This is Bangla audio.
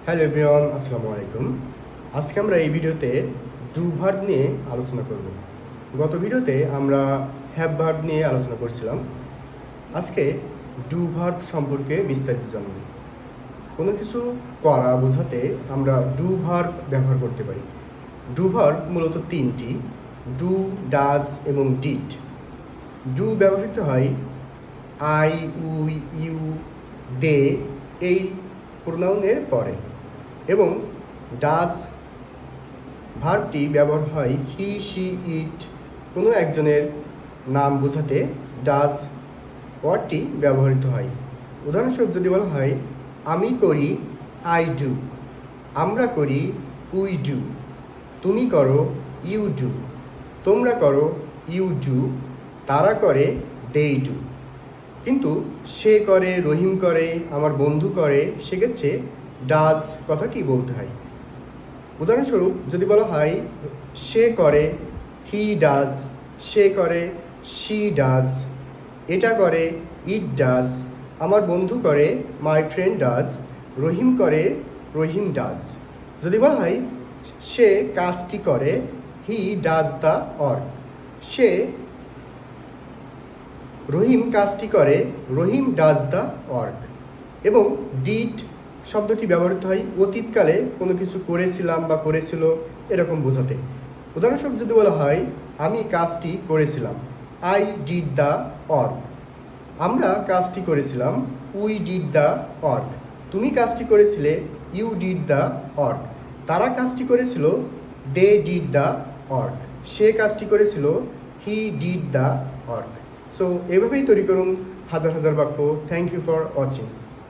হ্যালো এভরিওয়ান, আসসালামু আলাইকুম। আজকে আমরা এই ভিডিওতে ডু ভার্ব নিয়ে আলোচনা করব। গত ভিডিওতে আমরা হ্যাভ ভার্ব নিয়ে আলোচনা করছিলাম। আজকে ডু ভার্ব সম্পর্কে বিস্তারিত জানব। কোনো কিছু করা বোঝাতে আমরা ডু ভার্ব ব্যবহার করতে পারি। ডু ভার্ব মূলত তিনটি: ডু, ডাজ এবং ডিড। ডু ব্যবহৃত হয় আই, উই, ইউ, দে এই প্রোনাউনের পরে, এবং ডাজ ভার্বটি ব্যবহার হয় হি, শি, ইট কোনো একজনের নাম বোঝাতে ডাজ ওয়ার্ডটি ব্যবহৃত হয়। উদাহরণস্বরূপ যদি বলা হয় আমি করি, আই ডু; আমরা করি, উই ডু; তুমি করো, ইউ ডু; তোমরা করো, ইউ ডু; তারা করে, দে ডু। কিন্তু সে করে, রহিম করে, আমার বন্ধু করে, সেক্ষেত্রে ডাজ কথাটি বলতে হয়। উদাহরণস্বরূপ যদি বলা হয় সে করে, হি ডাজ; সে করে, শি ডাজ; এটা করে, ইট ডাজ; আমার বন্ধু করে, মাই ফ্রেন্ড ডাজ; রহিম করে, রহিম ডাজ। যদি বলা হয় সে কাজটি করে, হি ডাজ দ্য ওয়ার্ক; রহিম কাজটি করে, রহিম ডাজ দ্য ওয়ার্ক। এবং ডিড শব্দটি ব্যবহৃত হয় অতীতকালে কোনো কিছু করেছিলাম বা করেছিল এরকম বোঝাতে। উদাহরণস্বরূপ যদি বলা হয় আমি কাজটি করেছিলাম, আই ডিড দ্য ওয়ার্ক; আমরা কাজটি করেছিলাম, উই ডিড দ্য ওয়ার্ক; তুমি কাজটি করেছিলে, ইউ ডিড দ্য ওয়ার্ক; তারা কাজটি করেছিল, দে ডিড দ্য ওয়ার্ক; সে কাজটি করেছিল, he did the work. So এভাবেই তৈরি করুন হাজার হাজার বাক্য। Thank you for watching.